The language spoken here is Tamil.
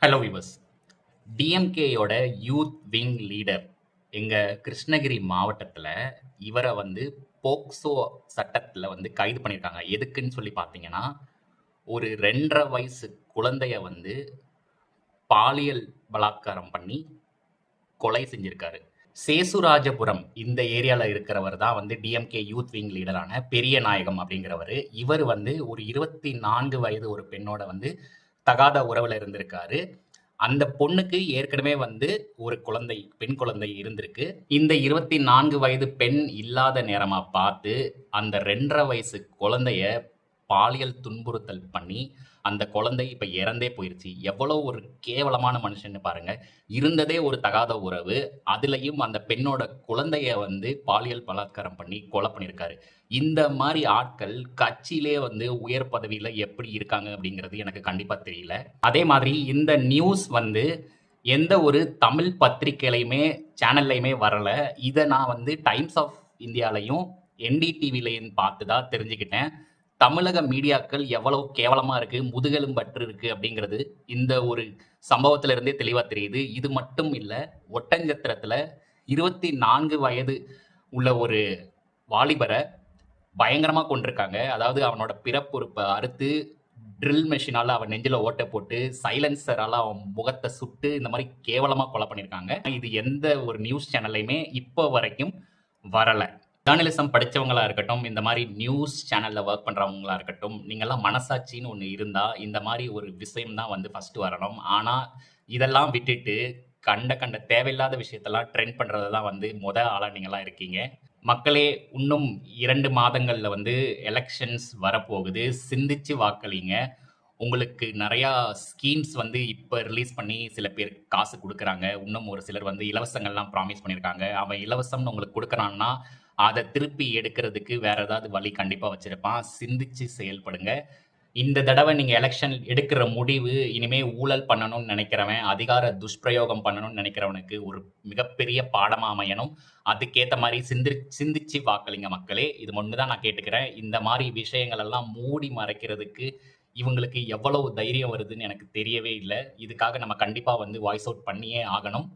ஹலோ விவஸ். டிஎம்கேயோட யூத் விங் லீடர் எங்கள் கிருஷ்ணகிரி மாவட்டத்தில் இவரை போக்சோ சட்டத்தில் கைது பண்ணியிருக்காங்க. எதுக்குன்னு சொல்லி பார்த்தீங்கன்னா, ஒரு 2.5 வயசு குழந்தைய பாலியல் பலாத்காரம் பண்ணி கொலை செஞ்சிருக்காரு. சேசுராஜபுரம் இந்த ஏரியாவில் இருக்கிறவர் தான் டிஎம்கே யூத் விங் லீடரான பெரிய நாயகம் அப்படிங்கிறவர். இவர் ஒரு 24 வயது ஒரு பெண்ணோட தகாத உறவில் இருந்திருக்காரு. அந்த பொண்ணுக்கு ஏற்கனவே ஒரு குழந்தை, பெண் குழந்தை இருந்திருக்கு. இந்த 24 வயது பெண் இல்லாத நேரமா பார்த்து அந்த 2.5 வயசு குழந்தைய பாலியல் துன்புறுத்தல் பண்ணி அந்த குழந்தை இப்ப இறந்தே போயிருச்சு. எவ்வளவு ஒரு கேவலமான மனுஷன்னு பாருங்க. இருந்ததே ஒரு தகாத உறவு, அதுலயும் அந்த பெண்ணோட குழந்தைய பாலியல் பலாத்காரம் பண்ணி கொலை பண்ணியிருக்காரு. இந்த மாதிரி ஆட்கள் கட்சியிலே உயர் பதவியில எப்படி இருக்காங்க அப்படிங்கிறது எனக்கு கண்டிப்பா தெரியல. அதே மாதிரி இந்த நியூஸ் எந்த ஒரு தமிழ் பத்திரிகையிலையுமே சேனல்லையுமே வரல. இதை நான் டைம்ஸ் ஆஃப் இந்தியாலையும் என்டிடிவிலையும் பார்த்து தான் தெரிஞ்சுக்கிட்டேன். தமிழக மீடியாக்கள் எவ்வளவு கேவலமா இருக்கு, முதுகெலும்பற்று இருக்கு அப்படிங்கிறது இந்த ஒரு சம்பவத்துல இருந்தே தெளிவா தெரியுது. இது மட்டும் இல்ல, ஒட்டஞ்சத்திரத்துல 24 வயது உள்ள ஒரு வாலிபரை பயங்கரமா கொண்டிருக்காங்க. அதாவது அவனோட பிறப்புறுப்பை அறுத்து ட்ரில் மெஷினால அவன் நெஞ்சில ஓட்ட போட்டு சைலன்சரால அவன் முகத்தை சுட்டு இந்த மாதிரி கேவலமா கொலை பண்ணியிருக்காங்க. இது எந்த ஒரு நியூஸ் சேனல்லையுமே இப்போ வரைக்கும் வரல. ஜேர்னலிசம் படித்தவங்களா இருக்கட்டும், இந்த மாதிரி நியூஸ் சேனலில் ஒர்க் பண்ணுறவங்களா இருக்கட்டும், நீங்கள்லாம் மனசாட்சின்னு ஒன்று இருந்தால் இந்த மாதிரி ஒரு விஷயம் தான் ஃபஸ்ட்டு வரணும். ஆனால் இதெல்லாம் விட்டுட்டு கண்ட தேவையில்லாத விஷயத்தெல்லாம் ட்ரெண்ட் பண்ணுறது தான் ஆளாக நீங்களாம் இருக்கீங்க. மக்களே, இன்னும் 2 மாதங்களில் எலெக்ஷன்ஸ் வரப்போகுது. சிந்திச்சு வாக்களிங்க. உங்களுக்கு நிறையா ஸ்கீம்ஸ் இப்போ ரிலீஸ் பண்ணி சில பேர் காசு கொடுக்குறாங்க. இன்னும் ஒரு சிலர் இலவசங்கள்லாம் ப்ராமிஸ் பண்ணியிருக்காங்க. அவன் இலவசம்னு உங்களுக்கு கொடுக்குறான்னா அதை திருப்பி எடுக்கிறதுக்கு வேற ஏதாவது வழி கண்டிப்பாக வச்சிருப்பான். சிந்திச்சு செயல்படுங்க. இந்த தடவை நீங்கள் எலெக்ஷன் எடுக்கிற முடிவு இனிமே ஊழல் பண்ணணும்னு நினைக்கிறவன், அதிகார துஷ்பிரயோகம் பண்ணணும்னு நினைக்கிறவனுக்கு ஒரு மிகப்பெரிய பாடமாக அமையணும். அதுக்கேற்ற மாதிரி சிந்திச்சு வாக்களிங்க மக்களே. இது ஒன்று தான் நான் கேட்டுக்கிறேன். இந்த மாதிரி விஷயங்கள் எல்லாம் மூடி மறைக்கிறதுக்கு இவங்களுக்கு எவ்வளவு தைரியம் வருதுன்னு எனக்கு தெரியவே இல்லை. இதுக்காக நம்ம கண்டிப்பாக வாய்ஸ் அவுட் பண்ணியே ஆகணும்.